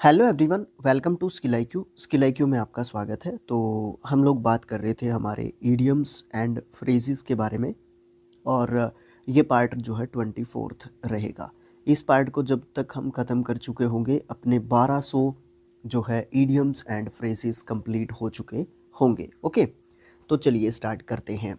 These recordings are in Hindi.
Hello everyone, welcome to Skill IQ. Skill IQ में आपका स्वागत है। तो हम लोग बात कर रहे थे हमारे ईडियम्स एंड फ्रेजेस के बारे में, और ये पार्ट जो है 24th रहेगा। इस पार्ट को जब तक हम ख़त्म कर चुके होंगे, अपने 1200 जो है ईडियम्स एंड फ्रेजेस कंप्लीट हो चुके होंगे। ओके, तो चलिए स्टार्ट करते हैं।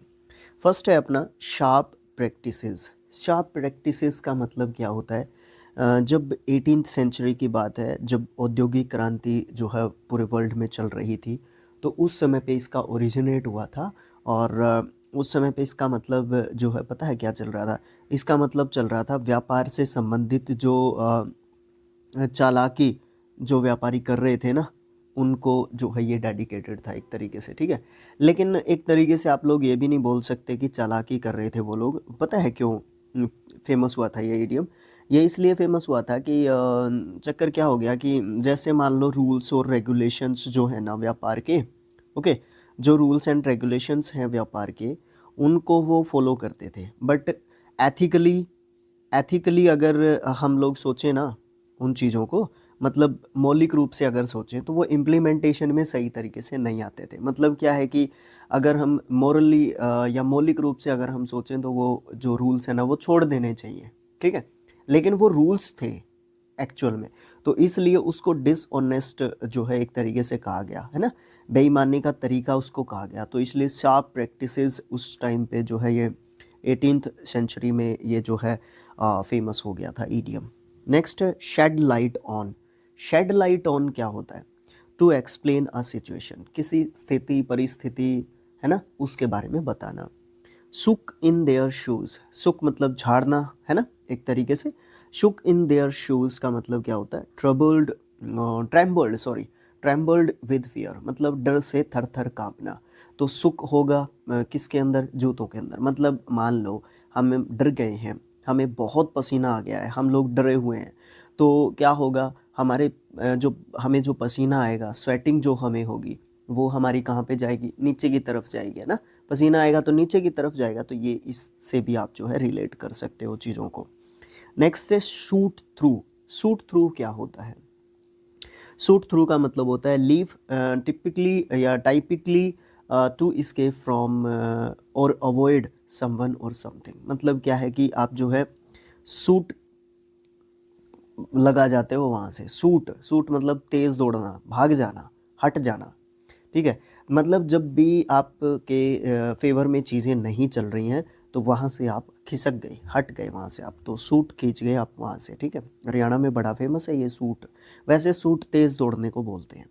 फर्स्ट है अपना शार्प प्रैक्टिसेस। शार्प प्रैक्टिसेस का मतलब क्या होता है? जब 18th सेंचुरी की बात है, जब औद्योगिक क्रांति जो है पूरे वर्ल्ड में चल रही थी, तो उस समय पे इसका ओरिजिनेट हुआ था। और उस समय पे इसका मतलब जो है, पता है क्या चल रहा था? इसका मतलब चल रहा था व्यापार से संबंधित जो चालाकी जो व्यापारी कर रहे थे ना, उनको जो है ये डेडिकेटेड था एक तरीके से। ठीक है, लेकिन एक तरीके से आप लोग ये भी नहीं बोल सकते कि चालाकी कर रहे थे वो लोग। पता है क्यों फेमस हुआ था ये इडियम? ये इसलिए फेमस हुआ था कि चक्कर क्या हो गया कि जैसे मान लो रूल्स और रेगुलेशंस जो है ना व्यापार के, ओके, जो रूल्स एंड रेगुलेशंस हैं व्यापार के, उनको वो फॉलो करते थे। बट एथिकली एथिकली अगर हम लोग सोचें ना उन चीज़ों को, मतलब मौलिक रूप से अगर सोचें, तो वो इम्प्लीमेंटेशन में सही तरीके से नहीं आते थे। मतलब क्या है कि अगर हम मोरली या मौलिक रूप से अगर हम सोचें, तो वो जो रूल्स हैं ना वो छोड़ देने चाहिए। ठीक है, लेकिन वो रूल्स थे एक्चुअल में, तो इसलिए उसको डिसऑनेस्ट जो है एक तरीके से कहा गया है ना, बेईमानी का तरीका उसको कहा गया। तो इसलिए शार्प प्रैक्टिसेस उस टाइम पे जो है ये 18th सेंचुरी में ये जो है फेमस हो गया था ईडियम। नेक्स्ट है shed light on. Shed light on क्या होता है? टू एक्सप्लेन अ सिचुएशन, किसी स्थिति परिस्थिति है ना, उसके बारे में बताना। सुक इन देयर शूज़, सुक मतलब झाड़ना है ना एक तरीके से। शुक इन देयर शूज़ का मतलब क्या होता है? ट्रबल्ड, ट्रैम्बल्ड, सॉरी, ट्रैम्बल्ड विद फियर, मतलब डर से थर थर काँपना। तो सुक होगा किसके अंदर? जूतों के अंदर। मतलब मान लो हम डर गए हैं, हमें बहुत पसीना आ गया है, हम लोग डरे हुए हैं, तो क्या होगा? हमारे जो हमें जो पसीना आएगा, स्वेटिंग जो हमें होगी, वो हमारी कहाँ पे जाएगी? नीचे की तरफ जाएगी, है ना। पसीना आएगा तो नीचे की तरफ जाएगा। तो ये इससे भी आप जो है रिलेट कर सकते हो चीज़ों को। नेक्स्ट है शूट थ्रू। शूट थ्रू क्या होता है? शूट थ्रू का मतलब होता है लीव टिपिकली या टाइपिकली टू escape फ्रॉम और अवॉइड समवन और समथिंग। मतलब क्या है कि आप जो है शूट लगा जाते हो वहाँ से। सूट सूट मतलब तेज़ दौड़ना, भाग जाना, हट जाना। ठीक है, मतलब जब भी आपके फेवर में चीज़ें नहीं चल रही हैं, तो वहाँ से आप खिसक गए, हट गए वहाँ से आप, तो सूट खींच गए आप वहाँ से। ठीक है, हरियाणा में बड़ा फेमस है ये सूट। वैसे सूट तेज़ दौड़ने को बोलते हैं।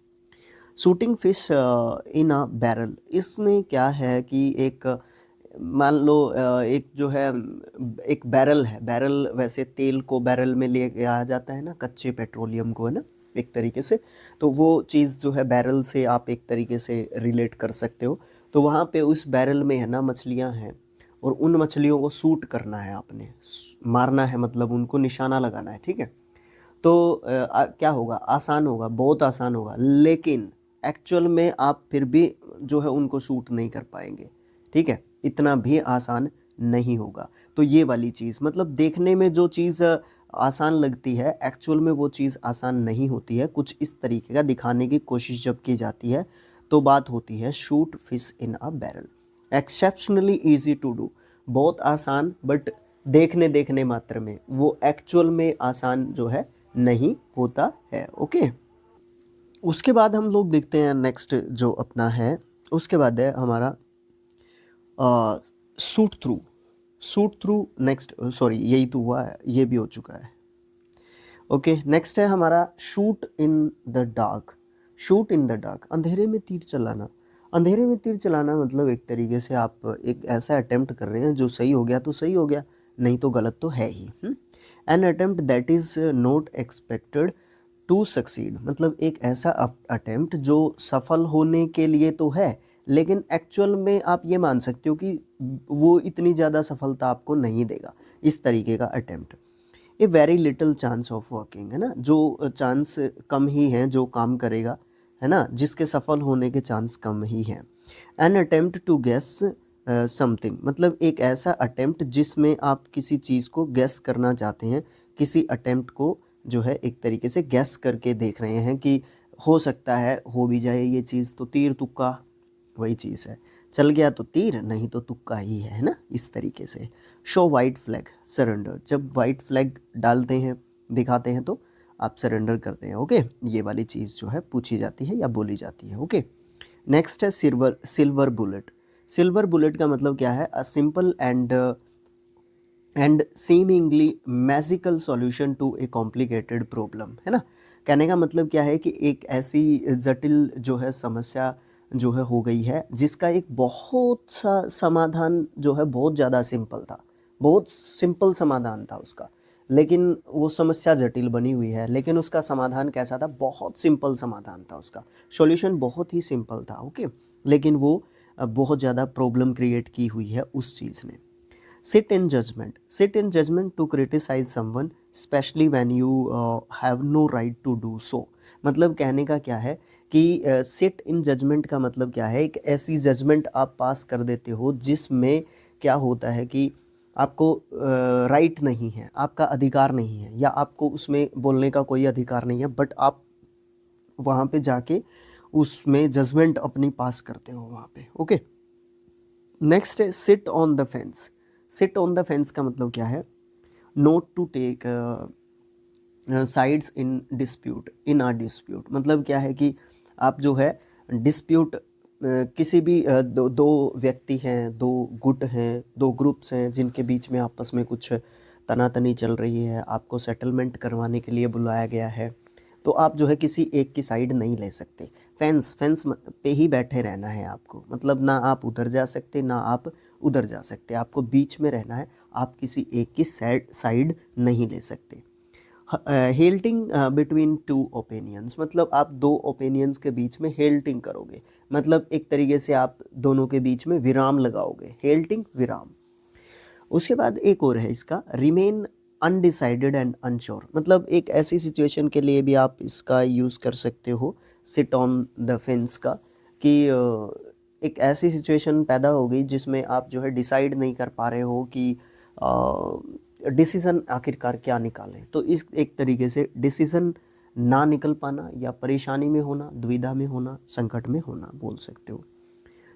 Shooting fish in a barrel, इसमें क्या है कि एक मान लो एक जो है एक बैरल है। बैरल वैसे तेल को बैरल में ले आया जाता है ना, कच्चे पेट्रोलियम को, है ना एक तरीके से। तो वो चीज़ जो है बैरल से आप एक तरीके से रिलेट कर सकते हो। तो वहाँ पे उस बैरल में है ना मछलियाँ हैं, और उन मछलियों को शूट करना है आपने, मारना है, मतलब उनको निशाना लगाना है। ठीक है, तो क्या होगा? आसान होगा, बहुत आसान होगा, लेकिन एक्चुअल में आप फिर भी जो है उनको शूट नहीं कर पाएंगे। ठीक है, इतना भी आसान नहीं होगा। तो ये वाली चीज़, मतलब देखने में जो चीज़ आसान लगती है, एक्चुअल में वो चीज़ आसान नहीं होती है। कुछ इस तरीके का दिखाने की कोशिश जब की जाती है, तो बात होती है shoot fish in a barrel. Exceptionally easy to do, बहुत आसान, बट देखने देखने मात्र में, वो एक्चुअल में आसान जो है नहीं होता है। ओके, उसके बाद हम लोग देखते हैं नेक्स्ट जो अपना है, उसके बाद है हमारा shoot through. Shoot through next, sorry यही तो हुआ है, ये भी हो चुका है। ओके, नेक्स्ट है हमारा shoot in the dark. Shoot in the dark, अंधेरे में तीर चलाना। अंधेरे में तीर चलाना मतलब एक तरीके से आप एक ऐसा अटेम्प्ट कर रहे हैं, जो सही हो गया तो सही हो गया, नहीं तो गलत तो है ही। An attempt that is not expected to succeed, मतलब एक ऐसा अटेम्प्ट जो सफल होने के लिए तो है, लेकिन एक्चुअल में आप ये मान सकते हो कि वो इतनी ज़्यादा सफलता आपको नहीं देगा। इस तरीके का attempt. A very little chance of working, है ना, जो चांस कम ही हैं जो काम करेगा, है ना, जिसके सफल होने के चांस कम ही हैं। An attempt to guess something, मतलब एक ऐसा अटेम्प्ट जिसमें आप किसी चीज़ को गेस करना चाहते हैं, किसी अटेम्प्ट को जो है एक तरीके से गैस करके देख रहे हैं कि हो सकता है हो भी जाए ये चीज़, तो तीर तुक्का वही चीज़ है, चल गया तो तीर, नहीं तो तुक्का ही है ना, इस तरीके से। शो वाइट फ्लैग सरेंडर, जब वाइट फ्लैग डालते हैं दिखाते हैं तो आप सरेंडर करते हैं। ओके, ये वाली चीज़ जो है पूछी जाती है या बोली जाती है। ओके, नेक्स्ट है सिल्वर बुलेट। सिल्वर बुलेट का मतलब क्या है? A simple and seemingly magical solution to a complicated problem, है ना। कहने का मतलब क्या है कि एक ऐसी जटिल जो है समस्या जो है हो गई है जिसका एक बहुत सा समाधान जो है बहुत ज़्यादा सिंपल था, बहुत सिंपल समाधान था उसका, लेकिन वो समस्या जटिल बनी हुई है, लेकिन उसका समाधान कैसा था? बहुत सिंपल समाधान था उसका, सॉल्यूशन बहुत ही सिंपल था। ओके, लेकिन वो बहुत ज़्यादा प्रॉब्लम क्रिएट की हुई है उस चीज़ ने। Sit in judgment to criticize someone, especially when you have no right to do so। मतलब कहने का क्या है कि सिट इन जजमेंट का मतलब क्या है? एक ऐसी जजमेंट आप पास कर देते हो जिसमें क्या होता है कि आपको राइट नहीं है, आपका अधिकार नहीं है, या आपको उसमें बोलने का कोई अधिकार नहीं है, बट आप वहाँ पे जाके उसमें जजमेंट अपनी पास करते हो वहाँ पे। ओके, नेक्स्ट है sit on the fence. Sit on the fence का मतलब क्या है? Not to take sides in dispute, in a dispute. मतलब क्या है कि आप जो है डिस्प्यूट किसी भी दो व्यक्ति हैं, दो गुट हैं, दो ग्रुप्स हैं जिनके बीच में आपस में कुछ तनातनी चल रही है, आपको सेटलमेंट करवाने के लिए बुलाया गया है, तो आप जो है किसी एक की साइड नहीं ले सकते। फेंस पे ही बैठे रहना है आपको, मतलब ना आप उधर जा सकते ना आप उधर जा सकते, आपको बीच में रहना है, आप किसी एक की साइड नहीं ले सकते। हेल्टिंग बिटवीन टू ओपिनियंस, मतलब आप दो ओपिनियंस के बीच में हेल्टिंग करोगे, मतलब एक तरीके से आप दोनों के बीच में विराम लगाओगे, हेल्टिंग विराम। उसके बाद एक और है इसका, रिमेन अनडिसाइडेड एंड अनश्योर। मतलब एक ऐसी सिचुएशन के लिए भी आप इसका यूज़ कर सकते हो सिट ऑन द फेंस का, कि एक ऐसी सिचुएशन पैदा हो गई जिसमें आप जो है डिसाइड नहीं कर पा रहे हो कि डिसीज़न आखिरकार क्या निकालें, तो इस एक तरीके से डिसीज़न ना निकल पाना या परेशानी में होना, दुविधा में होना, संकट में होना बोल सकते हो।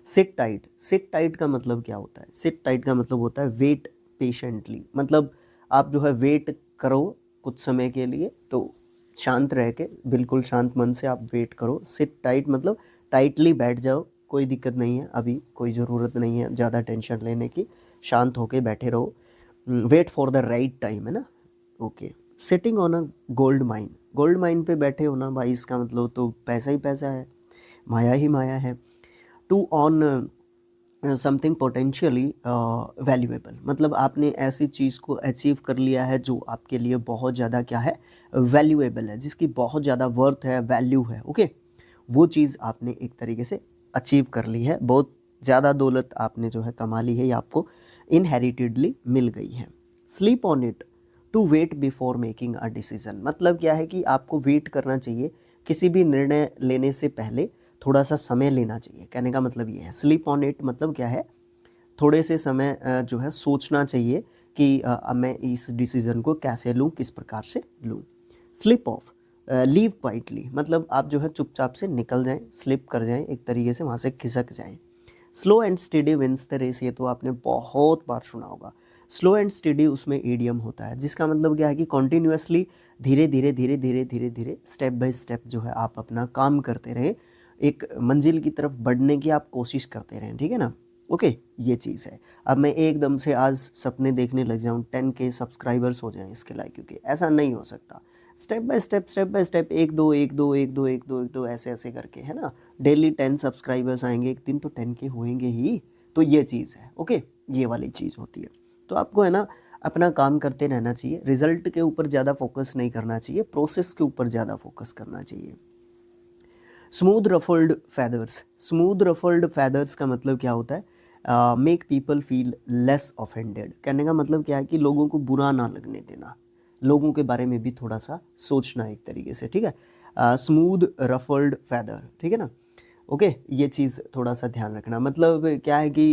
सिट टाइट, सिट टाइट का मतलब क्या होता है? सिट टाइट का मतलब होता है वेट पेशेंटली, मतलब आप जो है वेट करो कुछ समय के लिए, तो शांत रह के बिल्कुल शांत मन से आप वेट करो। सिट टाइट मतलब टाइटली बैठ जाओ, कोई दिक्कत नहीं है, अभी कोई ज़रूरत नहीं है ज़्यादा टेंशन लेने की, शांत होके बैठे रहो। Wait for the right time, है ना। Okay, sitting on a gold mine, gold mine पे बैठे हो ना भाई, इसका मतलब तो पैसा ही पैसा है, माया ही माया है। To own something potentially valuable, मतलब आपने ऐसी चीज़ को अचीव कर लिया है जो आपके लिए बहुत ज़्यादा क्या है? वैल्यूएबल है, जिसकी बहुत ज़्यादा वर्थ है, वैल्यू है। ओके, वो चीज़ आपने एक तरीके से अचीव कर ली है, बहुत ज़्यादा दौलत आपने जो है कमा ली है या आपको इनहेरिटेडली मिल गई है। Sleep on it to wait before making a decision, मतलब क्या है कि आपको वेट करना चाहिए, किसी भी निर्णय लेने से पहले थोड़ा सा समय लेना चाहिए, कहने का मतलब ये है। स्लीप ऑन इट मतलब क्या है? थोड़े से समय जो है सोचना चाहिए कि अब मैं इस डिसीज़न को कैसे लूँ, किस प्रकार से लूँ। स्लिप ऑफ, लीव क्वाइटली, मतलब आप जो है चुपचाप से निकल जाएं, स्लिप कर जाएं, एक तरीके से वहाँ से खिसक जाएं। Slow and steady wins the race, ये तो आपने बहुत बार सुना होगा। स्लो एंड स्टेडी उसमें ईडियम होता है, जिसका मतलब क्या है कि कॉन्टीन्यूसली धीरे धीरे धीरे धीरे धीरे धीरे स्टेप बाय स्टेप जो है आप अपना काम करते रहें, एक मंजिल की तरफ बढ़ने की आप कोशिश करते रहें, ठीक है ना। ओके, ये चीज़ है। अब मैं एकदम से आज सपने देखने लग जाऊँ 10K सब्सक्राइबर्स हो जाएं इसके लाइक, क्योंकि ऐसा नहीं हो सकता। स्टेप बाय स्टेप, एक दो एक दो एक दो एक दो एक दो ऐसे ऐसे करके, है ना। डेली 10 सब्सक्राइबर्स आएंगे, एक दिन तो 10K होएंगे ही, तो ये चीज़ है। ओके, ये वाली चीज़ होती है। तो आपको है ना अपना काम करते रहना चाहिए, रिजल्ट के ऊपर ज़्यादा फोकस नहीं करना चाहिए, प्रोसेस के ऊपर ज़्यादा फोकस करना चाहिए। Smooth ruffled feathers, smooth ruffled feathers का मतलब क्या होता है? Make people feel less offended, कहने का मतलब क्या है कि लोगों को बुरा ना लगने देना, लोगों के बारे में भी थोड़ा सा सोचना एक तरीके से, ठीक है। स्मूथ रफल्ड फैदर, ठीक है ना। ओके, ये चीज़ थोड़ा सा ध्यान रखना, मतलब क्या है कि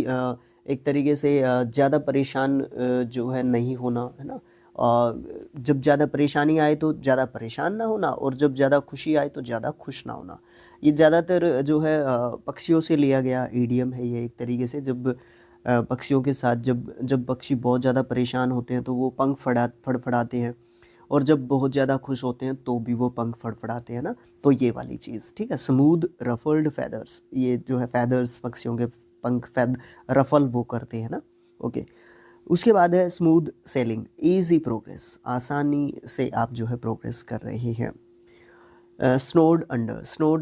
एक तरीके से ज़्यादा परेशान जो है नहीं होना, है ना, जब ज़्यादा परेशानी आए तो ज़्यादा परेशान ना होना, और जब ज़्यादा खुशी आए तो ज़्यादा खुश ना होना। ये ज़्यादातर जो है पक्षियों से लिया गया ईडियम है ये एक तरीके से। जब पक्षियों के साथ जब जब पक्षी बहुत ज़्यादा परेशान होते हैं तो वो पंख फड़फड़ाते हैं, और जब बहुत ज़्यादा खुश होते हैं तो भी वो पंख फड़फड़ाते हैं ना। तो ये वाली चीज़, ठीक है। स्मूथ रफल्ड फैदर्स, ये जो है फैदर्स पक्षियों के पंख फैद रफल वो करते हैं ना। ओके। उसके बाद है स्मूथ सेलिंग, इजी प्रोग्रेस, आसानी से आप जो है प्रोग्रेस कर रहे हैं। स्नोड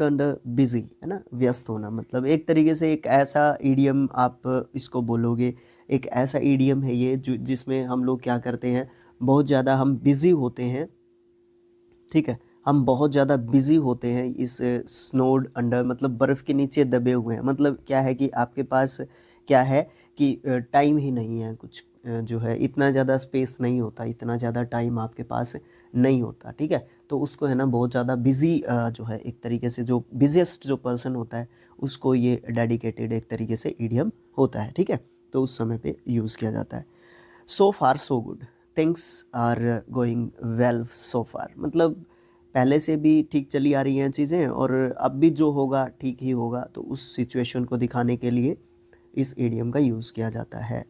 अंडर बिजी है ना, व्यस्त होना। मतलब एक तरीके से एक ऐसा ईडियम आप इसको बोलोगे, एक ऐसा ईडियम है ये जो जिसमें हम लोग क्या करते हैं, बहुत ज़्यादा हम बिज़ी होते हैं, ठीक है। हम बहुत ज़्यादा बिज़ी होते हैं इस स्नोड अंडर, मतलब बर्फ़ के नीचे दबे हुए हैं। मतलब क्या है कि आपके पास क्या है कि टाइम ही नहीं है कुछ, जो है इतना ज़्यादा स्पेस नहीं होता, इतना ज़्यादा टाइम आपके पास नहीं होता, ठीक है। तो उसको है ना बहुत ज़्यादा बिज़ी जो है एक तरीके से, जो बिज़ीएस्ट जो पर्सन होता है उसको ये डेडिकेटेड एक तरीके से ईडियम होता है, ठीक है। तो उस समय पे यूज़ किया जाता है। So far so good, things are going well so far. मतलब पहले से भी ठीक चली आ रही हैं चीज़ें, और अब भी जो होगा ठीक ही होगा। तो उस सिचुएशन को दिखाने के लिए इस ईडियम का यूज़ किया जाता है।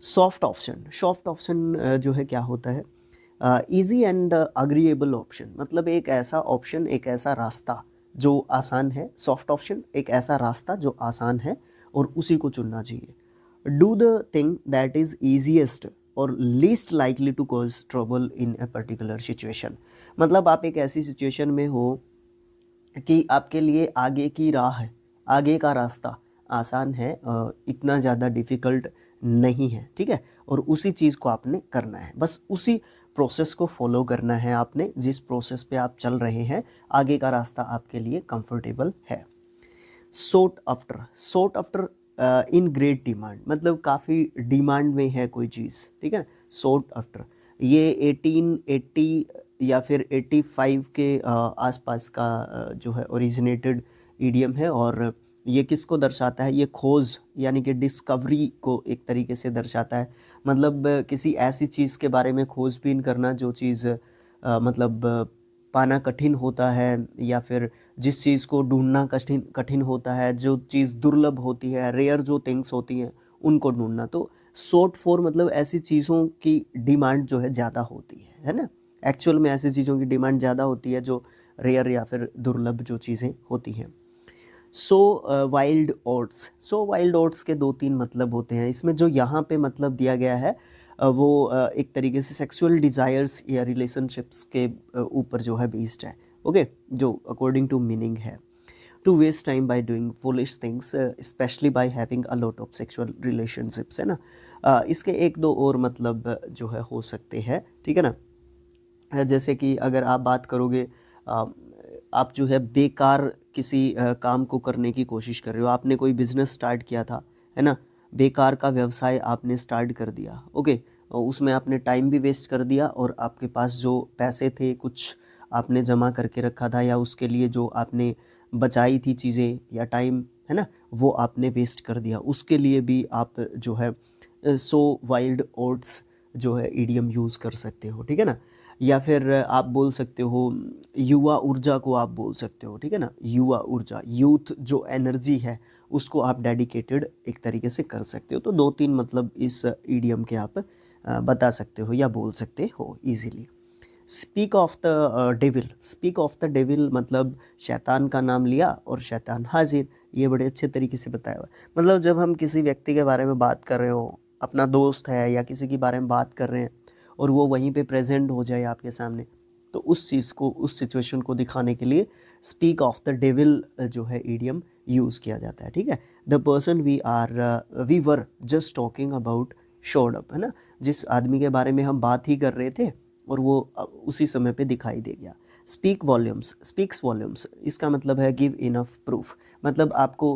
सॉफ्ट ऑप्शन जो है क्या होता है, इजी एंड अग्रीएबल ऑप्शन। मतलब एक ऐसा ऑप्शन, एक ऐसा रास्ता जो आसान है। सॉफ्ट ऑप्शन एक ऐसा रास्ता जो आसान है और उसी को चुनना चाहिए। Do the thing that is easiest और least likely to cause trouble in a particular situation. मतलब आप एक ऐसी सिचुएशन में हो कि आपके लिए आगे की राह है, आगे का रास्ता आसान है, इतना ज़्यादा डिफ़िकल्ट नहीं है, ठीक है। और उसी चीज़ को आपने करना है, बस उसी प्रोसेस को फॉलो करना है आपने, जिस प्रोसेस पे आप चल रहे हैं आगे का रास्ता आपके लिए कंफर्टेबल है। सोट आफ्टर इन ग्रेट डिमांड, मतलब काफ़ी डिमांड में है कोई चीज़, ठीक है। सोट आफ्टर ये 1880 या फिर 85 के आसपास का जो है ओरिजिनेटेड ईडियम है। और ये किसको दर्शाता है, ये खोज यानी कि डिस्कवरी को एक तरीके से दर्शाता है। मतलब किसी ऐसी चीज़ के बारे में खोजबीन करना जो चीज़ मतलब पाना कठिन होता है, या फिर जिस चीज़ को ढूंढना कठिन कठिन होता है, जो चीज़ दुर्लभ होती है, रेयर जो थिंग्स होती हैं उनको ढूंढना। तो सोट फॉर मतलब ऐसी चीज़ों की डिमांड जो है ज़्यादा होती है ना। एक्चुअल में ऐसी चीज़ों की डिमांड ज़्यादा होती है जो रेयर या फिर दुर्लभ जो चीज़ें होती हैं। सो वाइल्ड ओट्स के दो तीन मतलब होते हैं इसमें। जो यहाँ पे मतलब दिया गया है वो एक तरीके से सेक्सुअल डिज़ायर्स या रिलेशनशिप्स के ऊपर जो है बेस्ड है। ओके, जो अकॉर्डिंग टू मीनिंग है, to waste time by doing foolish things specially by having a lot of sexual relationships, है ना। इसके एक दो और मतलब जो है हो सकते हैं, ठीक है ना। जैसे कि अगर आप बात करोगे, अ, आप जो है बेकार किसी काम को करने की कोशिश कर रहे हो, आपने कोई बिजनेस स्टार्ट किया था, है ना। बेकार का व्यवसाय आपने स्टार्ट कर दिया, ओके। उसमें आपने टाइम भी वेस्ट कर दिया, और आपके पास जो पैसे थे कुछ आपने जमा करके रखा था, या उसके लिए जो आपने बचाई थी चीज़ें या टाइम, है ना, वो आपने वेस्ट कर दिया। उसके लिए भी आप जो है सो वाइल्ड ओट्स जो है ईडियम यूज़ कर सकते हो, ठीक है ना। या फिर आप बोल सकते हो युवा ऊर्जा को आप बोल सकते हो, ठीक है ना। युवा ऊर्जा, यूथ जो एनर्जी है उसको आप डेडिकेटेड एक तरीके से कर सकते हो। तो दो तीन मतलब इस ईडियम के आप बता सकते हो या बोल सकते हो easily. Speak of the devil मतलब शैतान का नाम लिया और शैतान हाजिर। ये बड़े अच्छे तरीके से बताया हुआ है। मतलब जब हम किसी व्यक्ति के बारे में बात कर रहे हो, अपना दोस्त है या किसी के बारे में बात कर रहे हैं, और वो वहीं पे प्रेजेंट हो जाए आपके सामने, तो उस चीज़ को, उस सिचुएशन को दिखाने के लिए स्पीक ऑफ द डेविल जो है ईडियम यूज़ किया जाता है, ठीक है। The person we were just talking about showed up, है ना। जिस आदमी के बारे में हम बात ही कर रहे थे और वो उसी समय पे दिखाई दे गया। स्पीक्स वॉल्यूम्स, इसका मतलब है गिव इनफ प्रूफ। मतलब आपको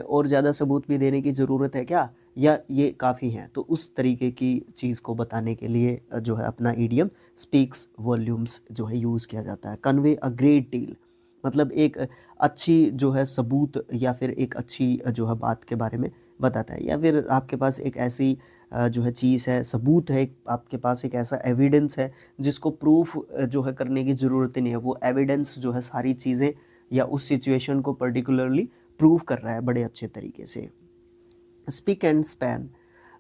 और ज़्यादा सबूत भी देने की ज़रूरत है क्या, या ये काफ़ी हैं। तो उस तरीके की चीज़ को बताने के लिए जो है अपना ईडियम स्पीक्स वॉल्यूम्स जो है यूज़ किया जाता है। कन्वे अ ग्रेट डील, मतलब एक अच्छी जो है सबूत या फिर एक अच्छी जो है बात के बारे में बताता है। या फिर आपके पास एक ऐसी जो है चीज़ है, सबूत है, आपके पास एक ऐसा एविडेंस है जिसको प्रूफ जो है करने की ज़रूरत ही नहीं है। वो एविडेंस जो है सारी चीज़ें या उस सिचुएशन को पर्टिकुलरली प्रूव कर रहा है बड़े अच्छे तरीके से। स्पिक एंड स्पैन,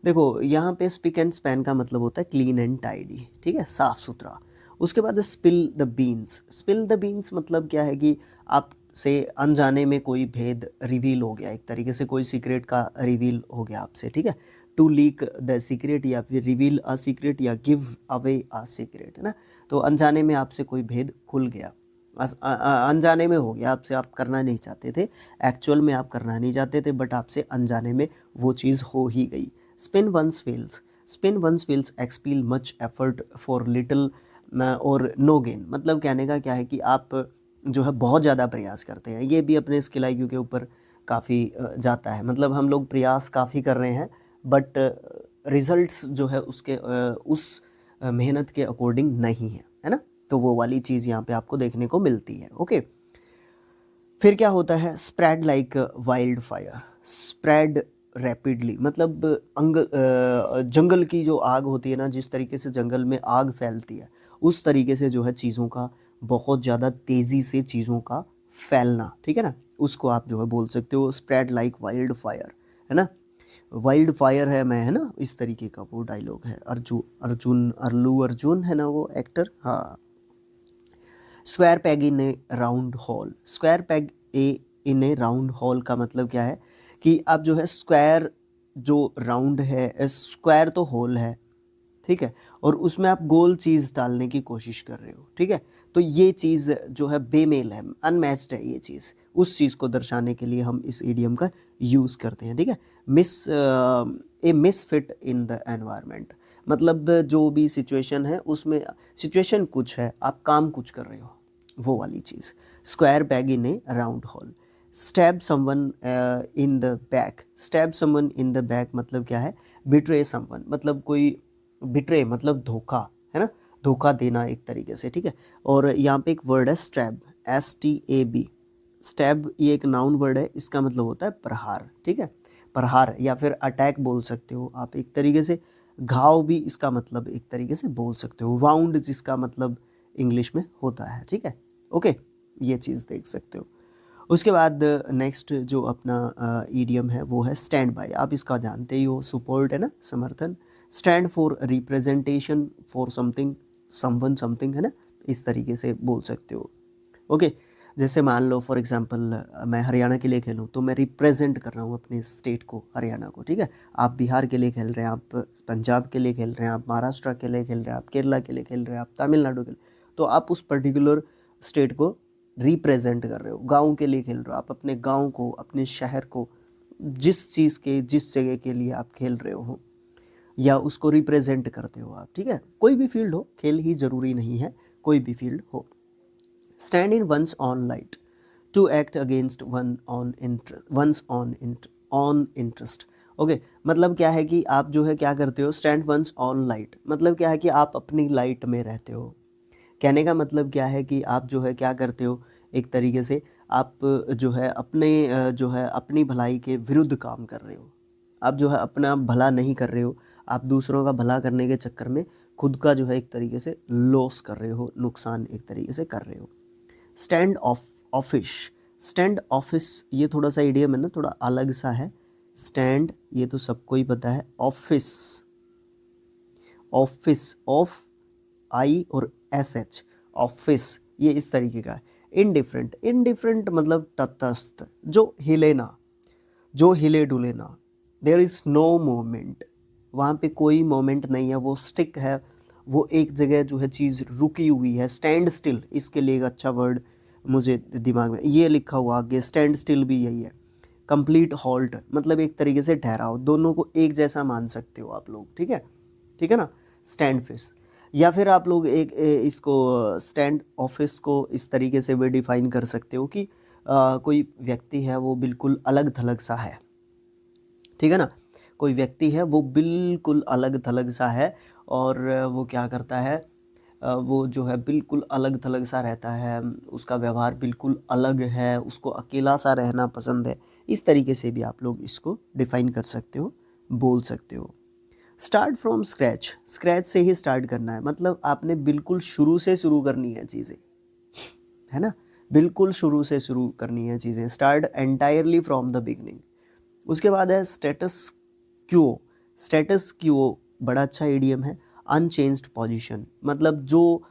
देखो यहाँ पे स्पिक एंड स्पैन का मतलब होता है क्लीन एंड टाइडी, ठीक है, साफ सुथरा। उसके बाद spill the beans, spill the beans मतलब क्या है कि आपसे अनजाने में कोई भेद रिवील हो गया, एक तरीके से कोई सीक्रेट का रिवील हो गया आपसे, ठीक है। टू लीक द सीक्रेट या फिर रिवील अ सीक्रेट या गिव अवे अ सीक्रेट, है ना। तो अनजाने में आपसे कोई भेद खुल गया, अनजाने में हो गया आपसे, आप करना नहीं चाहते थे, एक्चुअल में आप करना नहीं चाहते थे, बट आपसे अनजाने में वो चीज़ हो ही गई। Spin one's wheels, spin one's wheels expend much effort for little or no gain, मतलब कहने का क्या है कि आप जो है बहुत ज़्यादा प्रयास करते हैं। ये भी अपने स्किल IQ के ऊपर काफ़ी जाता है, मतलब हम लोग प्रयास काफ़ी कर रहे हैं बट रिजल्ट्स जो है उसके उस मेहनत के अकॉर्डिंग नहीं है ना। तो वो वाली चीज़ यहाँ पे आपको देखने को मिलती है। ओके, फिर क्या होता है, spread like wild fire, spread rapidly, मतलब जंगल की जो आग होती है ना, जिस तरीके से जंगल में आग फैलती है उस तरीके से जो है चीज़ों का बहुत ज़्यादा तेज़ी से चीज़ों का फैलना, ठीक है ना, उसको आप जो है बोल सकते हो स्प्रेड लाइक वाइल्ड फायर, है ना। वाइल्ड फायर है मैं, है ना, इस तरीके का वो डायलॉग है। अल्लू अर्जुन है ना वो एक्टर, हाँ। Square peg in a round hall, square peg A in a round hall का मतलब क्या है कि आप जो है स्क्वायर जो राउंड है, स्क्वायर तो होल है, ठीक है, और उसमें आप गोल चीज़ डालने की कोशिश कर रहे हो, ठीक है। तो ये चीज़ जो है बेमेल है, अनमैच्ड है ये चीज़, उस चीज़ को दर्शाने के लिए हम इस इडियम का यूज़ करते हैं, ठीक है। मिसफिट इन द एनवायरनमेंट, मतलब जो भी सिचुएशन है उसमें सिचुएशन कुछ है, आप काम कुछ कर रहे हो, वो वाली चीज़। Square peg in a round hole, stab someone in the back, stab someone in the back मतलब क्या है, बिट्रे समवन, मतलब कोई बिट्रे मतलब धोखा, है ना, धोखा देना एक तरीके से, ठीक है। और यहाँ पे एक वर्ड है स्टैब, STAB, स्टैब ये एक नाउन वर्ड है, इसका मतलब होता है प्रहार, ठीक है, प्रहार या फिर अटैक बोल सकते हो आप एक तरीके से, घाव भी इसका मतलब एक तरीके से बोल सकते हो, वाउंड जिसका मतलब इंग्लिश में होता है, ठीक है। ओके, ये चीज़ देख सकते हो। उसके बाद नेक्स्ट जो अपना ईडियम है वो है स्टैंड बाय, आप इसका जानते ही हो, सपोर्ट है ना, समर्थन। Stand for representation for something, someone something, है ना, इस तरीके से बोल सकते हो। ओके, जैसे मान लो फॉर एग्जांपल मैं हरियाणा के लिए खेलूँ तो मैं रिप्रेजेंट कर रहा हूँ अपने स्टेट को, हरियाणा को, ठीक है। आप बिहार के लिए खेल रहे हैं, आप पंजाब के लिए खेल रहे हैं, आप महाराष्ट्र के लिए खेल रहे हैं, आप केरला के लिए खेल रहे हैं, आप तमिलनाडु के लिए, तो आप उस पर्टिकुलर स्टेट को रिप्रेजेंट कर रहे हो। गांव के लिए खेल रहे हो, आप अपने गांव को, अपने शहर को, जिस चीज़ के जिस जगह के लिए आप खेल रहे हो या उसको रिप्रेजेंट करते हो आप, ठीक है। कोई भी फील्ड हो, खेल ही ज़रूरी नहीं है, कोई भी फील्ड हो। Stand in one's own light, to act against one's own interest. Okay, मतलब क्या है कि आप जो है क्या करते हो, स्टैंड वंस ऑन लाइट मतलब क्या है कि आप अपनी लाइट में रहते हो। कहने का मतलब क्या है कि आप जो है क्या करते हो, एक तरीके से आप जो है जो है अपनी भलाई के विरुद्ध काम कर रहे हो। आप जो है अपना भला नहीं कर रहे हो, आप दूसरों का भला करने के चक्कर में खुद का जो है एक तरीके से लॉस कर रहे हो, नुकसान एक तरीके से कर रहे हो। स्टैंड ऑफिस, स्टैंड ऑफिस ये थोड़ा सा इडियम है ना, थोड़ा अलग सा है। स्टैंड ये तो सबको ही पता है, ऑफिस, ऑफिस ऑफ I और SH, ऑफिस ये इस तरीके का है। इनडिफरेंट, इनडिफरेंट मतलब तटस्थ, जो हिले ना, जो हिले डुले ना। देयर इज़ नो मोमेंट, वहाँ पे कोई मोमेंट नहीं है, वो स्टिक है, वो एक जगह जो है चीज़ रुकी हुई है। स्टैंड स्टिल, इसके लिए एक अच्छा वर्ड मुझे दिमाग में ये लिखा हुआ आगे, स्टैंड स्टिल भी यही है। कंप्लीट हॉल्ट मतलब एक तरीके से ठहराव, दोनों को एक जैसा मान सकते हो आप लोग, ठीक है ना। स्टैंड फिश, या फिर आप लोग इसको स्टैंड ऑफिस को इस तरीके से भी डिफाइन कर सकते हो कि कोई व्यक्ति है वो बिल्कुल अलग थलग सा है, ठीक है ना। कोई व्यक्ति है वो बिल्कुल अलग थलग सा है और वो क्या करता है, वो जो है बिल्कुल अलग थलग सा रहता है, उसका व्यवहार बिल्कुल अलग है, उसको अकेला सा रहना पसंद है। इस तरीके से भी आप लोग इसको डिफाइन कर सकते हो, बोल सकते हो। स्टार्ट फ्रॉम स्क्रैच, स्क्रैच से ही स्टार्ट करना है, मतलब आपने बिल्कुल शुरू से शुरू करनी है चीज़ें, है ना, बिल्कुल शुरू से शुरू करनी है चीज़ें, start entirely from the beginning. उसके बाद है स्टेटस क्यो, स्टेटस क्यो बड़ा अच्छा इडियम है। अनचेंज्ड पोजीशन, मतलब जो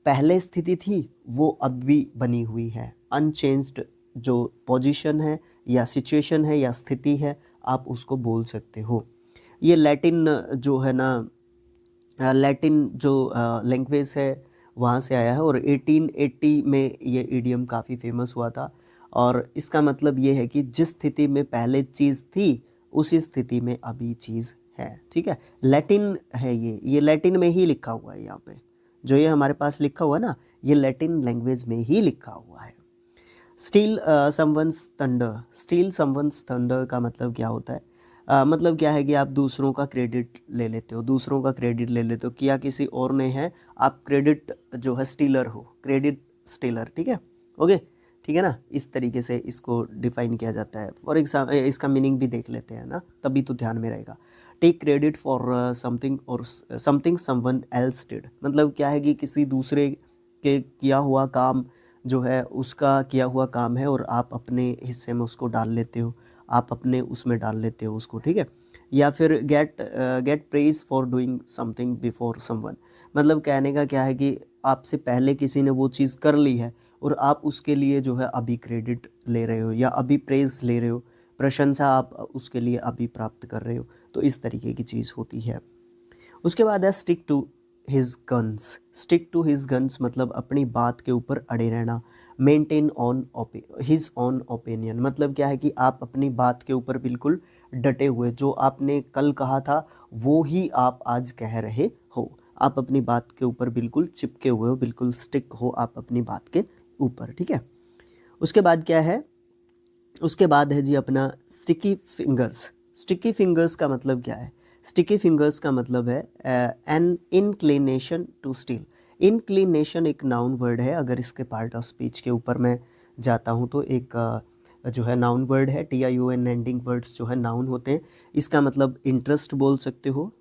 पहले स्थिति थी वो अब भी बनी हुई है। अनचेंज्ड जो पोजीशन है या सिचुएशन है या स्थिति है, आप उसको बोल सकते हो। ये लैटिन जो है ना, लैटिन जो लैंग्वेज है वहाँ से आया है, और 1880 में ये इडियम काफ़ी फेमस हुआ था। और इसका मतलब ये है कि जिस स्थिति में पहले चीज़ थी उसी स्थिति में अभी चीज़ है, ठीक है। लैटिन है ये लैटिन में ही लिखा हुआ है यहाँ पे, जो ये हमारे पास लिखा हुआ है ना, ये लैटिन लैंग्वेज में ही लिखा हुआ है। Steel someone's thunder, steel someone's thunder का मतलब क्या होता है? मतलब क्या है कि आप दूसरों का क्रेडिट ले लेते हो, दूसरों का क्रेडिट ले लेते हो, किया किसी और ने है, आप क्रेडिट जो है स्टीलर हो, क्रेडिट स्टीलर, ठीक है। ओके, ठीक है ना, इस तरीके से इसको डिफाइन किया जाता है। फॉर एग्जाम्पल इसका मीनिंग भी देख लेते हैं ना, तभी तो ध्यान में रहेगा। टेक क्रेडिट फॉर समथिंग और समथिंग समवन एल्स डिड, मतलब क्या है कि किसी दूसरे के किया हुआ काम जो है उसका किया हुआ काम है, और आप अपने हिस्से में उसको डाल लेते हो, आप अपने उसमें डाल लेते हो उसको, ठीक है। या फिर get praise for doing something before someone, मतलब कहने का क्या है कि आपसे पहले किसी ने वो चीज़ कर ली है और आप उसके लिए जो है अभी क्रेडिट ले रहे हो या अभी प्रेज ले रहे हो, प्रशंसा आप उसके लिए अभी प्राप्त कर रहे हो, तो इस तरीके की चीज़ होती है। उसके बाद है stick to his guns, stick to his guns मतलब अपनी बात के ऊपर अड़े रहना। Maintain on his own opinion, मतलब क्या है कि आप अपनी बात के ऊपर बिल्कुल डटे हुए, जो आपने कल कहा था वो ही आप आज कह रहे हो, आप अपनी बात के ऊपर बिल्कुल चिपके हुए हो, बिल्कुल स्टिक हो आप अपनी बात के ऊपर, ठीक है। उसके बाद क्या है? उसके बाद है जी अपना स्टिकी फिंगर्स। स्टिकी फिंगर्स का मतलब क्या है? स्टिकी फिंगर्स का मतलब है an inclination to steal. Inclination एक नाउन वर्ड है, अगर इसके पार्ट ऑफ स्पीच के ऊपर मैं जाता हूँ तो एक जो है नाउन वर्ड है, TION एंडिंग वर्ड्स जो है नाउन होते हैं। इसका मतलब इंटरेस्ट बोल सकते हो,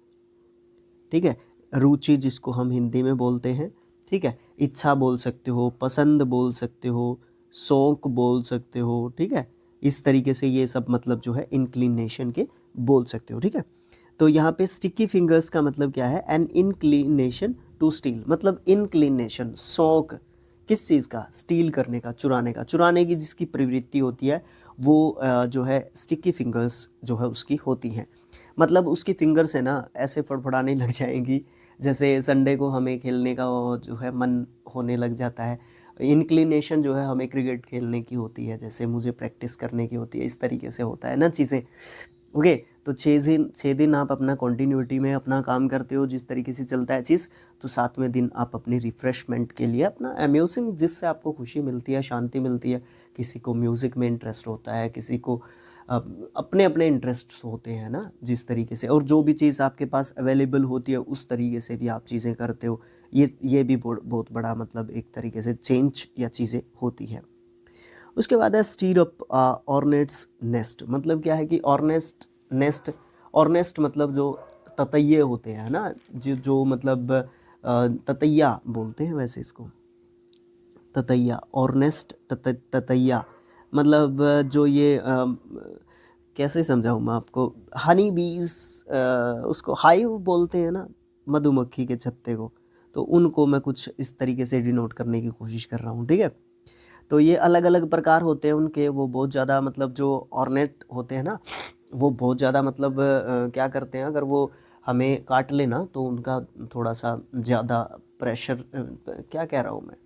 ठीक है, रुचि जिसको हम हिंदी में बोलते हैं, ठीक है, इच्छा बोल सकते हो, पसंद बोल सकते हो, शौक बोल सकते हो, ठीक है। इस तरीके से ये सब मतलब जो है इंक्लिनेशन के बोल सकते हो, ठीक है। तो यहाँ पे स्टिकी फिंगर्स का मतलब क्या है? एन इनक्लिनेशन टू स्टील, मतलब इनक्लिनेशन शौक किस चीज़ का? स्टील करने का, चुराने का, चुराने की जिसकी प्रवृत्ति होती है वो जो है स्टिकी फिंगर्स जो है उसकी होती हैं। मतलब उसकी फिंगर्स है ना ऐसे फड़फड़ाने लग जाएंगी, जैसे संडे को हमें खेलने का वो जो है मन होने लग जाता है। इंक्लिनेशन जो है हमें क्रिकेट खेलने की होती है, जैसे मुझे प्रैक्टिस करने की होती है, इस तरीके से होता है ना चीज़ें। ओके, तो 6 दिन आप अपना कंटिन्यूटी में अपना काम करते हो, जिस तरीके से चलता है चीज़, तो 7वें दिन आप अपनी रिफ़्रेशमेंट के लिए अपना अम्यूजिंग, जिससे आपको खुशी मिलती है, शांति मिलती है। किसी को म्यूज़िक में इंटरेस्ट होता है, किसी को अपने अपने इंटरेस्ट्स होते हैं ना, जिस तरीके से, और जो भी चीज़ आपके पास अवेलेबल होती है उस तरीके से भी आप चीज़ें करते हो। ये भी बहुत बड़ा मतलब एक तरीके से चेंज या चीज़ें होती है। उसके बाद है स्टीर अप ऑर्नेट्स नेस्ट, मतलब क्या है कि ऑर्नेस्ट नेस्ट, ऑर्नेस्ट मतलब जो ततैये होते हैं ना, जो मतलब ततैया बोलते हैं वैसे इसको, ततैया, ऑर्नेस्ट ततैया, मतलब जो ये कैसे समझाऊँ मैं आपको, हनी बीज, उसको हाइव बोलते हैं ना, मधुमक्खी के छत्ते को, तो उनको मैं कुछ इस तरीके से डिनोट करने की कोशिश कर रहा हूँ, ठीक है। तो ये अलग अलग प्रकार होते हैं उनके, वो बहुत ज़्यादा मतलब जो ऑर्नेट होते हैं ना, वो बहुत ज़्यादा मतलब क्या करते हैं, अगर वो हमें काट लेना तो उनका थोड़ा सा ज़्यादा प्रेशर, क्या कह रहा हूँ मैं,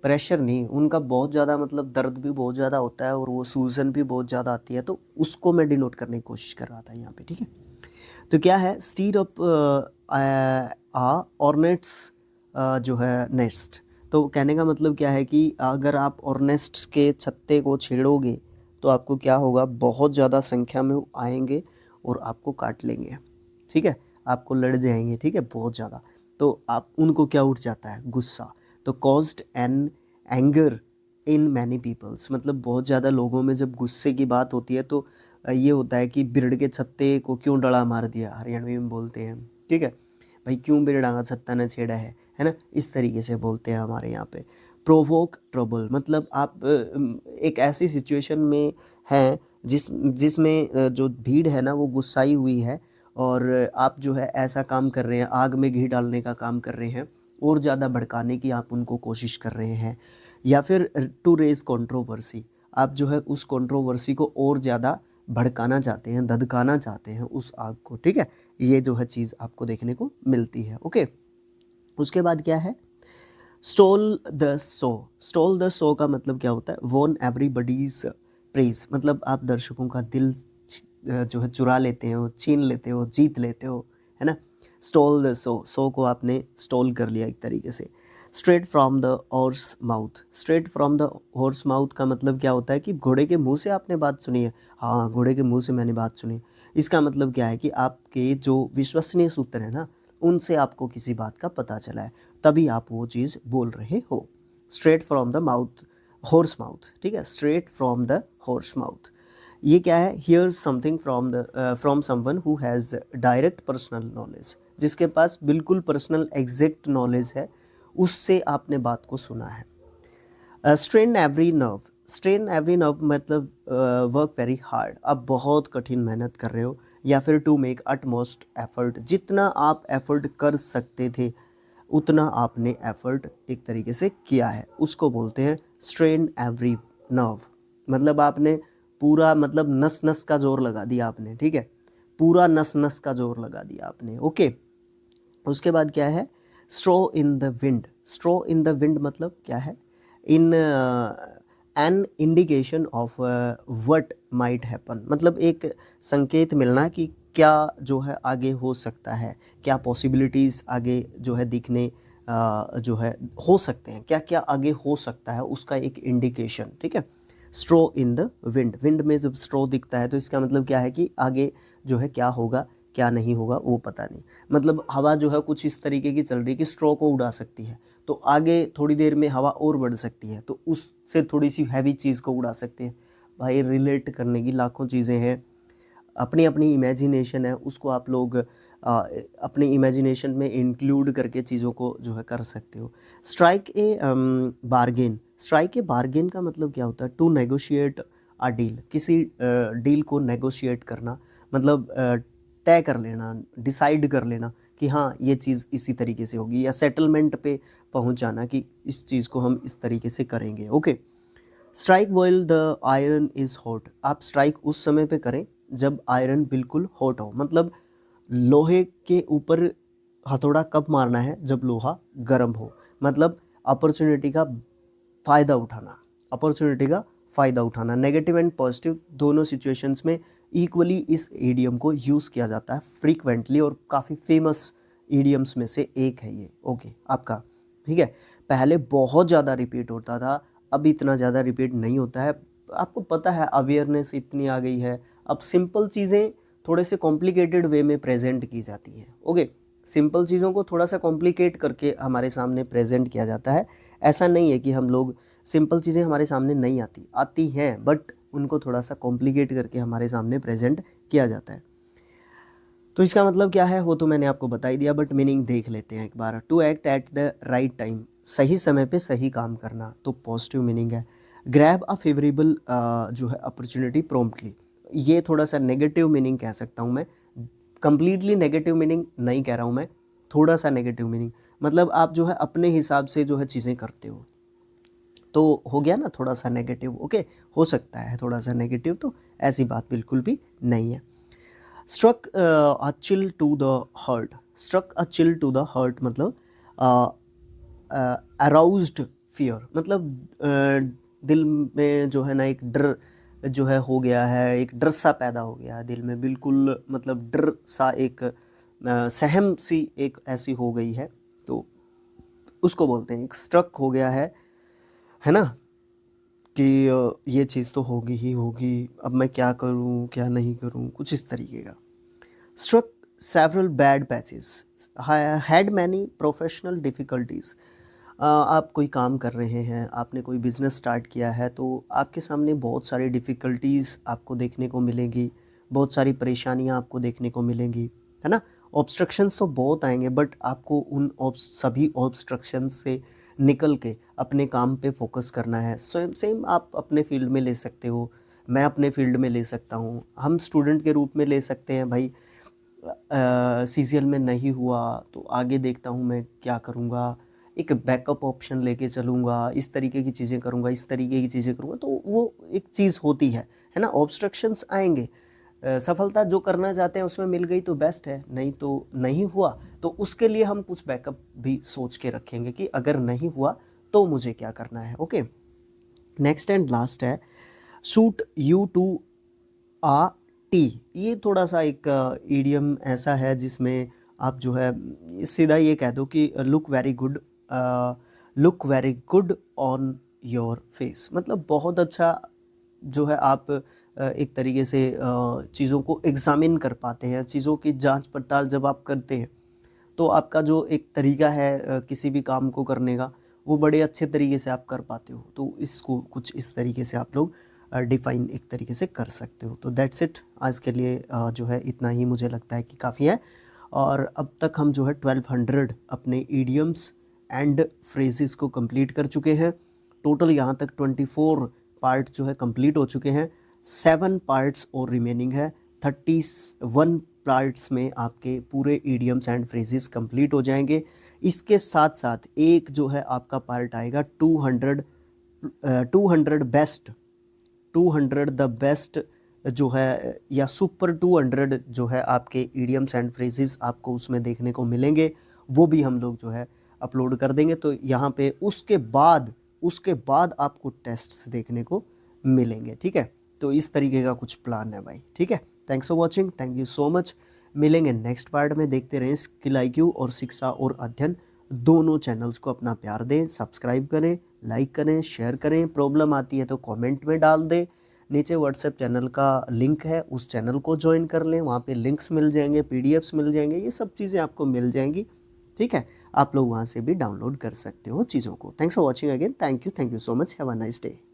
प्रेशर नहीं, उनका बहुत ज़्यादा मतलब दर्द भी बहुत ज़्यादा होता है और वो सूजन भी बहुत ज़्यादा आती है, तो उसको मैं डिनोट करने की कोशिश कर रहा था यहाँ पे, ठीक है। तो क्या है स्टीर अप ऑर्नेट्स जो है नेस्ट, तो कहने का मतलब क्या है कि अगर आप ऑर्नेस्ट के छत्ते को छेड़ोगे तो आपको क्या होगा, बहुत ज़्यादा संख्या में आएंगे और आपको काट लेंगे, ठीक है, आपको लड़ जाएंगे, ठीक है, बहुत ज़्यादा। तो आप उनको क्या उठ जाता है, गुस्सा। तो caused an anger in many peoples, मतलब बहुत ज़्यादा लोगों में जब गुस्से की बात होती है तो ये होता है कि बिरड़ के छत्ते को क्यों डला मार दिया, हरियाणवी में बोलते हैं, ठीक है। भाई क्यों बिरड़ा का छत्ता न छेड़ा है ना, इस तरीके से बोलते हैं हमारे यहाँ पे। प्रोवोक ट्रबल मतलब आप एक ऐसी सिचुएशन में हैं जिसमें जो भीड़ है ना वो गुस्साई हुई है, और आप जो है ऐसा काम कर रहे हैं, आग में घी डालने का काम कर रहे हैं, और ज़्यादा भड़काने की आप उनको कोशिश कर रहे हैं, या फिर टू रेज कंट्रोवर्सी, आप जो है उस कंट्रोवर्सी को और ज़्यादा भड़काना चाहते हैं, धधकाना चाहते हैं उस आग को, ठीक है। ये जो है चीज़ आपको देखने को मिलती है, ओके। उसके बाद क्या है, stole the show. Stole the show का मतलब क्या होता है, वॉन एवरीबडीज प्रेज, मतलब आप दर्शकों का दिल जो है चुरा लेते हो, छीन लेते हो, जीत लेते हो, है ना। स्टोल द शो, शो को आपने स्टॉल कर लिया एक तरीके से। Straight from the horse mouth. Straight from the horse mouth का मतलब क्या होता है कि घोड़े के मुंह से आपने बात सुनी है। हाँ, घोड़े के मुंह से मैंने बात सुनी। इसका मतलब क्या है कि आपके जो विश्वसनीय सूत्र है ना, उनसे आपको किसी बात का पता चला है, तभी आप वो चीज़ बोल रहे हो। Straight from the mouth, horse mouth, ठीक है, straight from the horse mouth. ये क्या है, here something from someone who has direct personal knowledge, जिसके पास बिल्कुल पर्सनल एग्जैक्ट नॉलेज है, उससे आपने बात को सुना है। Strain every nerve. Strain every nerve मतलब वर्क वेरी हार्ड, आप बहुत कठिन मेहनत कर रहे हो, या फिर टू मेक अटमोस्ट एफर्ट, जितना आप एफर्ट कर सकते थे उतना आपने एफर्ट एक तरीके से किया है, उसको बोलते हैं स्ट्रेन एवरी नर्व। मतलब आपने पूरा, मतलब नस नस का जोर लगा दिया आपने, ठीक है, पूरा नस नस का जोर लगा दिया आपने, ओके। उसके बाद क्या है, straw in the wind. Straw in the wind मतलब क्या है, in an indication of what might happen, मतलब एक संकेत मिलना कि क्या जो है आगे हो सकता है, क्या पॉसिबिलिटीज़ आगे जो है दिखने जो है हो सकते हैं, क्या क्या आगे हो सकता है, उसका एक इंडिकेशन, ठीक है। Straw in the wind, wind में जब स्ट्रो दिखता है तो इसका मतलब क्या है कि आगे जो है क्या होगा क्या नहीं होगा वो पता नहीं। मतलब हवा जो है कुछ इस तरीके की चल रही है कि स्ट्रो को उड़ा सकती है, तो आगे थोड़ी देर में हवा और बढ़ सकती है, तो उससे थोड़ी सी हैवी चीज़ को उड़ा सकते हैं। भाई रिलेट करने की लाखों चीज़ें हैं, अपनी अपनी इमेजिनेशन है, उसको आप लोग अपने इमेजिनेशन में इंक्लूड करके चीज़ों को जो है कर सकते हो। Strike a bargain. Strike a bargain का मतलब क्या होता है, टू नेगोशिएट अ डील, किसी डील को नेगोशिएट करना, मतलब तय कर लेना, डिसाइड कर लेना कि हाँ ये चीज़ इसी तरीके से होगी, या सेटलमेंट पे पहुंच जाना कि इस चीज़ को हम इस तरीके से करेंगे, okay. Strike while the iron is hot. आप स्ट्राइक उस समय पे करें जब आयरन बिल्कुल हॉट हो, मतलब लोहे के ऊपर हथौड़ा कब मारना है, जब लोहा गर्म हो, मतलब अपॉर्चुनिटी का फ़ायदा उठाना, अपॉर्चुनिटी का फ़ायदा उठाना। नेगेटिव एंड पॉजिटिव दोनों सिचुएशंस में इक्वली इस ईडियम को यूज़ किया जाता है फ्रीक्वेंटली, और काफ़ी फेमस ईडियम्स में से एक है ये, ओके आपका, ठीक है। पहले बहुत ज़्यादा रिपीट होता था, अब इतना ज़्यादा रिपीट नहीं होता है। आपको पता है अवेयरनेस इतनी आ गई है, अब सिंपल चीज़ें थोड़े से कॉम्प्लिकेटेड वे में प्रेजेंट की जाती हैं, ओके। सिंपल चीज़ों को थोड़ा सा कॉम्प्लिकेट करके हमारे सामने प्रेजेंट किया जाता है। ऐसा नहीं है कि हम लोग, सिंपल चीज़ें हमारे सामने नहीं आती हैं, बट उनको थोड़ा सा कॉम्प्लिकेट करके हमारे सामने प्रेजेंट किया जाता है। तो इसका मतलब क्या है वो तो मैंने आपको बता ही दिया, बट मीनिंग देख लेते हैं एक बार। To act at the right time, सही समय पे सही काम करना, तो पॉजिटिव मीनिंग है। ग्रैब अ फेवरेबल जो है अपॉर्चुनिटी प्रॉम्प्टली, ये थोड़ा सा नेगेटिव मीनिंग कह सकता हूँ मैं, कंप्लीटली नेगेटिव मीनिंग नहीं कह रहा हूँ मैं, थोड़ा सा नेगेटिव मीनिंग, मतलब आप जो है अपने हिसाब से जो है चीज़ें करते हो, तो हो गया ना थोड़ा सा नेगेटिव, ओके। हो सकता है थोड़ा सा नेगेटिव, तो ऐसी बात बिल्कुल भी नहीं है। Struck a chill to the heart. Struck a chill to the heart मतलब अराउज्ड फियर, मतलब दिल में जो है ना एक डर जो है हो गया है, एक डर सा पैदा हो गया है दिल में, बिल्कुल मतलब डर सा, एक सहम सी एक ऐसी हो गई है, तो उसको बोलते हैं एक स्ट्रक हो गया है ना, कि ये चीज़ तो होगी ही होगी, अब मैं क्या करूँ क्या नहीं करूँ, कुछ इस तरीके का। Struck several bad patches, had many professional difficulties. आप कोई काम कर रहे हैं, आपने कोई बिज़नेस स्टार्ट किया है, तो आपके सामने बहुत सारी डिफ़िकल्टीज़ आपको देखने को मिलेंगी, बहुत सारी परेशानियाँ आपको देखने को मिलेंगी, है ना? ऑब्स्ट्रक्शंस तो बहुत आएँगे, बट आपको उन सभी ऑब्स्ट्रक्शंस से निकल के अपने काम पे फ़ोकस करना है। सेम सेम आप अपने फ़ील्ड में ले सकते हो, मैं अपने फ़ील्ड में ले सकता हूँ, हम स्टूडेंट के रूप में ले सकते हैं भाई। सीजीएल में नहीं हुआ तो आगे देखता हूँ मैं क्या करूँगा, एक बैकअप ऑप्शन लेके चलूँगा, इस तरीके की चीज़ें करूँगा, इस तरीके की चीज़ें करूँगा, तो वो एक चीज़ होती है ना? ऑब्स्ट्रक्शंस आएँगे। सफलता जो करना चाहते हैं उसमें मिल गई तो बेस्ट है, नहीं तो नहीं हुआ तो उसके लिए हम कुछ बैकअप भी सोच के रखेंगे कि अगर नहीं हुआ तो मुझे क्या करना है। ओके, नेक्स्ट एंड लास्ट है suit you to a T. ये थोड़ा सा एक ईडियम ऐसा है जिसमें आप जो है सीधा ये कह दो कि look very good on your face, मतलब बहुत अच्छा जो है आप एक तरीके से चीज़ों को एग्ज़ामिन कर पाते हैं, चीज़ों की जांच पड़ताल जब आप करते हैं तो आपका जो एक तरीका है किसी भी काम को करने का, वो बड़े अच्छे तरीके से आप कर पाते हो। तो इसको कुछ इस तरीके से आप लोग डिफ़ाइन एक तरीके से कर सकते हो। तो दैट्स इट, आज के लिए जो है इतना ही मुझे लगता है कि काफ़ी है। और अब तक हम जो है 1200 अपने ईडियम्स एंड फ्रेजेस को कंप्लीट कर चुके हैं। टोटल यहाँ तक 24 पार्ट जो है कंप्लीट हो चुके हैं, 7 पार्ट्स और रिमेनिंग है। 31 पार्ट्स में आपके पूरे ईडियम्स एंड फ्रेजेस कंप्लीट हो जाएंगे। इसके साथ साथ एक जो है आपका पार्ट आएगा 200 बेस्ट, 200 द बेस्ट जो है, या सुपर 200 जो है आपके ईडियम्स एंड फ्रेजेस आपको उसमें देखने को मिलेंगे। वो भी हम लोग जो है अपलोड कर देंगे। तो यहाँ पे उसके बाद आपको टेस्ट्स देखने को मिलेंगे, ठीक है? तो इस तरीके का कुछ प्लान है भाई, ठीक है? Thanks for watching, thank you so much. मिलेंगे नेक्स्ट पार्ट में। देखते रहें स्किल IQ और शिक्षा और अध्ययन दोनों चैनल्स को अपना प्यार दें, सब्सक्राइब करें, लाइक करें, शेयर करें। प्रॉब्लम आती है तो कमेंट में डाल दें। नीचे व्हाट्सएप चैनल का लिंक है, उस चैनल को ज्वाइन कर लें, वहाँ पे लिंक्स मिल जाएंगे, PDFs मिल जाएंगे, ये सब चीज़ें आपको मिल जाएंगी, ठीक है? आप लोग वहाँ से भी डाउनलोड कर सकते हो चीज़ों को। Thanks for watching again, thank you so much, have a nice day.